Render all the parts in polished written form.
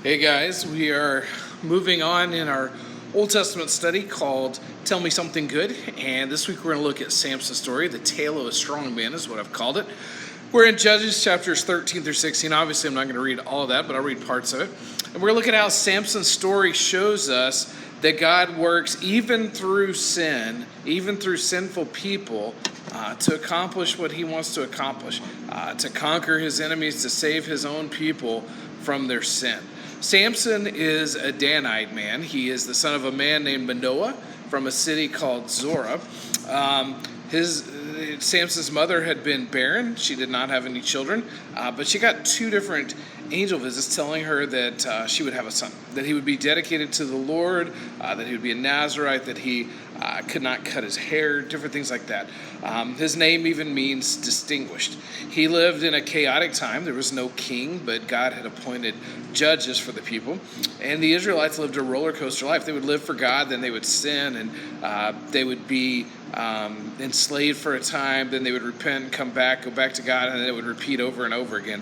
Hey guys, we are moving on in our Old Testament study called Tell Me Something Good, and this week we're going to look at Samson's story. The tale of a Strongman is what I've called it. We're in Judges chapters 13 through 16. Obviously I'm not going to read all of that, but I'll read parts of it. And we're going to look at how Samson's story shows us that God works even through sin, even through sinful people, to accomplish what he wants to accomplish, to conquer his enemies, to save his own people from their sin. Samson is a Danite man. He is the son of a man named Manoah from a city called Zorah. Samson's mother had been barren. She did not have any children, but she got two different angel visits telling her that she would have a son, that he would be dedicated to the Lord, that he would be a Nazirite, that he could not cut his hair, different things like that. His name even means distinguished. He lived in a chaotic time. There was no king, but God had appointed judges for the people. And the Israelites lived a roller coaster life. They would live for God, then they would sin, and they would be enslaved for a time, then they would repent and come back, go back to God, and then it would repeat over and over again.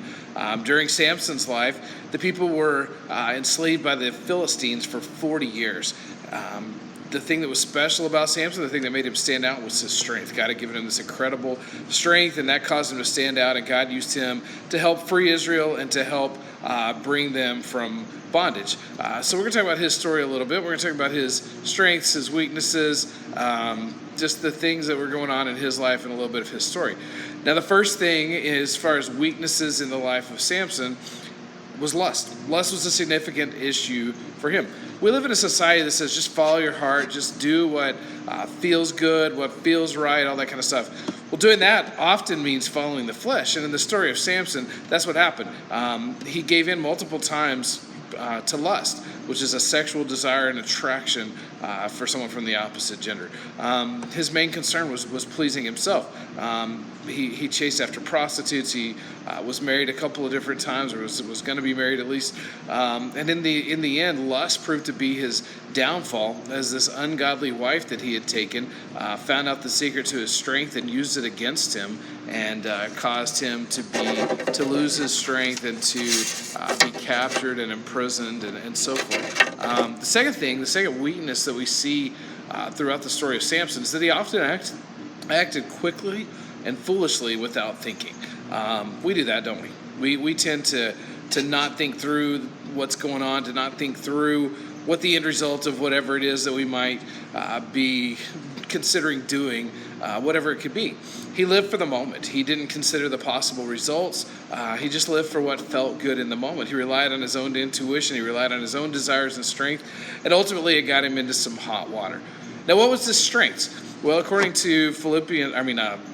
During Samson's life, the people were enslaved by the Philistines for 40 years. The thing that was special about Samson, the thing that made him stand out, was his strength. God had given him this incredible strength, and that caused him to stand out, and God used him to help free Israel and to help bring them from bondage. So we're going to talk about his story a little bit. We're going to talk about his strengths, his weaknesses, just the things that were going on in his life and a little bit of his story. Now, the first thing, as far as weaknesses in the life of Samson, was lust. Lust was a significant issue for him. We live in a society that says just follow your heart, just do what feels good, what feels right, all that kind of stuff. Well, doing that often means following the flesh. And in the story of Samson, that's what happened. He gave in multiple times to lust, which is a sexual desire and attraction for someone from the opposite gender. His main concern was pleasing himself. He chased after prostitutes. He was married a couple of different times, or was going to be married at least. And in the end, lust proved to be his downfall, as this ungodly wife that he had taken found out the secret to his strength and used it against him, and caused him to lose his strength and to be captured and imprisoned and so forth. The second weakness that we see throughout the story of Samson is that he often acted quickly and foolishly without thinking. We do that, don't we? We tend to not think through what's going on, to not think through what the end result of whatever it is that we might be considering doing, whatever it could be. He lived for the moment. He didn't consider the possible results. He just lived for what felt good in the moment. He relied on his own intuition. He relied on his own desires and strength. And ultimately, it got him into some hot water. Now, what was his strength? Well, according to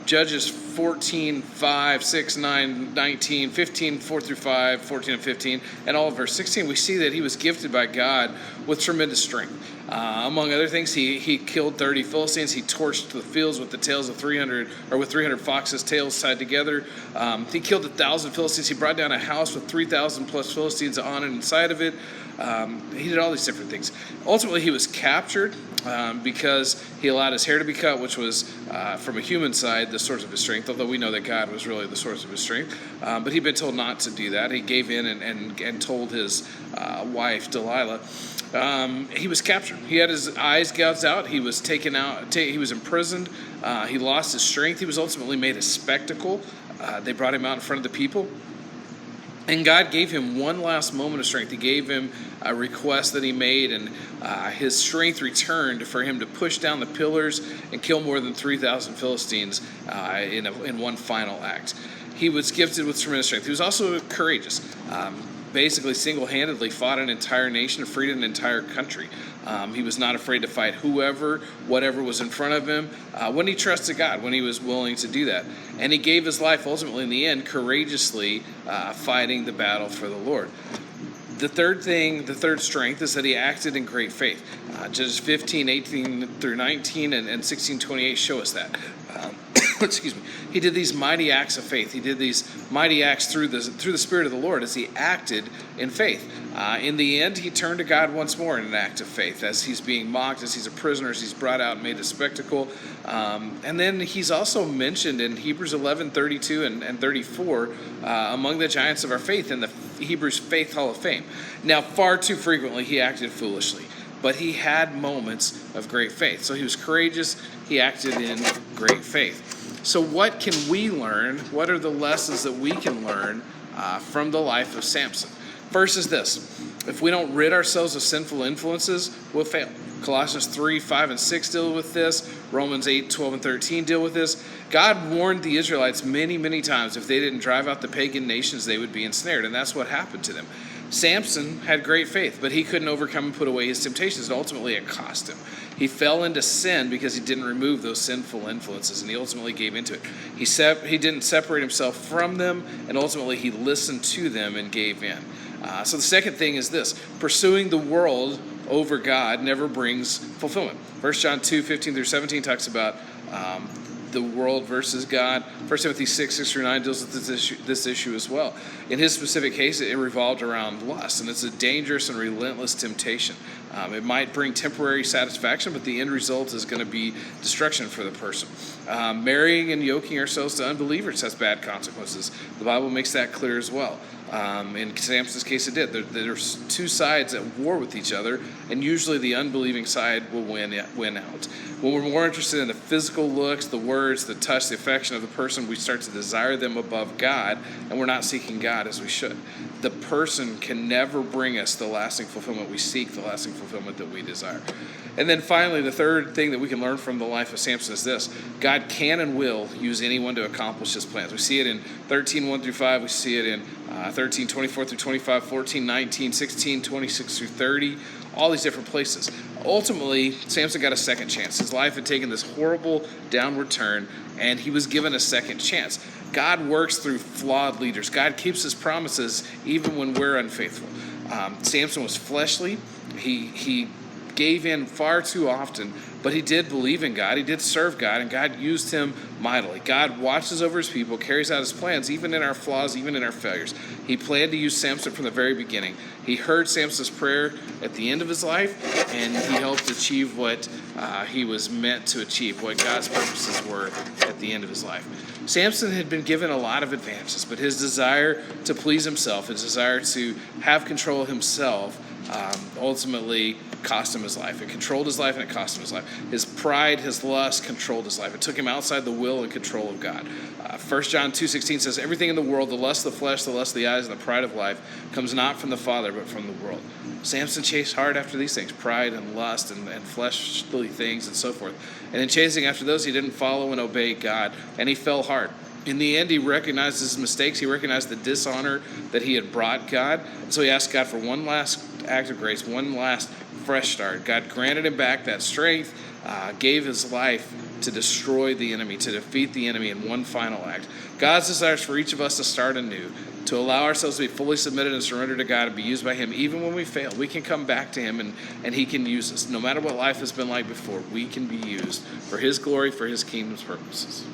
Judges 14, 5, 6, 9, 19, 15, 4 through 5, 14 and 15, and all of verse 16, we see that he was gifted by God with tremendous strength. Among other things, he killed 30 Philistines. He torched the fields with the tails of 300 foxes' tails tied together. He killed 1,000 Philistines. He brought down a house with 3,000 plus Philistines on and inside of it. He did all these different things. Ultimately, he was captured because he allowed his hair to be cut, which was, from a human side, the source of his strength, although we know that God was really the source of his strength. But he'd been told not to do that. He gave in and told his wife, Delilah. He was captured. He had his eyes gouged out. He was taken out. He was imprisoned. He lost his strength. He was ultimately made a spectacle. They brought him out in front of the people. And God gave him one last moment of strength. He gave him a request that he made, and his strength returned for him to push down the pillars and kill more than 3,000 Philistines in one final act. He was gifted with tremendous strength. He was also courageous. Basically, single-handedly fought an entire nation, freed an entire country. He was not afraid to fight whatever was in front of him, when he trusted God, when he was willing to do that. And he gave his life ultimately in the end courageously fighting the battle for the Lord. The third strength is that he acted in great faith. Judges 15, 18 through 19 and 16, 28 show us that. excuse me, he did these mighty acts of faith. He did these mighty acts through the Spirit of the Lord as he acted in faith. In the end, he turned to God once more in an act of faith as he's being mocked, as he's a prisoner, as he's brought out and made a spectacle. And then he's also mentioned in Hebrews 11:32 and 34 among the giants of our faith in the Hebrews Faith Hall of Fame. Now, far too frequently he acted foolishly, but he had moments of great faith. So he was courageous. He acted in great faith. So what can we learn? What are the lessons that we can learn from the life of Samson? First is this: if we don't rid ourselves of sinful influences, we'll fail. Colossians 3, 5, and 6 deal with this. Romans 8, 12, and 13 deal with this. God warned the Israelites many, many times if they didn't drive out the pagan nations, they would be ensnared, and that's what happened to them. Samson had great faith, but he couldn't overcome and put away his temptations, and ultimately it cost him. He fell into sin because he didn't remove those sinful influences, and he ultimately gave into it. He didn't separate himself from them, and ultimately he listened to them and gave in. So the second thing is this: pursuing the world over God never brings fulfillment. 1 John 2, 15 through 17 talks about the world versus God. 1 Timothy 6, 6 through 9 deals with this issue as well. In his specific case, it revolved around lust, and it's a dangerous and relentless temptation. It might bring temporary satisfaction, but the end result is going to be destruction for the person. Marrying and yoking ourselves to unbelievers has bad consequences. The Bible makes that clear as well. In Samson's case, it did. There's two sides at war with each other, and usually the unbelieving side will win out. When we're more interested in the physical looks, the words, the touch, the affection of the person, we start to desire them above God, and we're not seeking God as we should. The person can never bring us the lasting fulfillment we seek, the lasting fulfillment that we desire. And then finally, the third thing that we can learn from the life of Samson is this: God can and will use anyone to accomplish his plans. We see it in 13, 1 through 5. We see it in 13, 24 through 25, 14, 19, 16, 26 through 30, all these different places. Ultimately, Samson got a second chance. His life had taken this horrible downward turn, and he was given a second chance. God works through flawed leaders. God keeps his promises even when we're unfaithful. Samson was fleshly. He gave in far too often, but he did believe in God. He did serve God, and God used him mightily. God watches over his people, carries out his plans, even in our flaws, even in our failures. He planned to use Samson from the very beginning. He heard Samson's prayer at the end of his life, and he helped achieve what he was meant to achieve, what God's purposes were at the end of his life. Samson had been given a lot of advantages, but his desire to please himself, his desire to have control of himself, ultimately cost him his life. It controlled his life, and it cost him his life. His pride, his lust controlled his life. It took him outside the will and control of God. 1 John 2:16 says, everything in the world, the lust of the flesh, the lust of the eyes, and the pride of life, comes not from the Father, but from the world. Samson chased hard after these things: pride and lust and fleshly things and so forth. And in chasing after those, he didn't follow and obey God, and he fell hard. In the end, he recognized his mistakes. He recognized the dishonor that he had brought God. And so he asked God for one last act of grace, one last fresh start. God granted him back that strength, gave his life to destroy the enemy, to defeat the enemy in one final act. God's desire is for each of us to start anew, to allow ourselves to be fully submitted and surrendered to God and be used by him even when we fail. We can come back to him, and he can use us. No matter what life has been like before, we can be used for his glory, for his kingdom's purposes.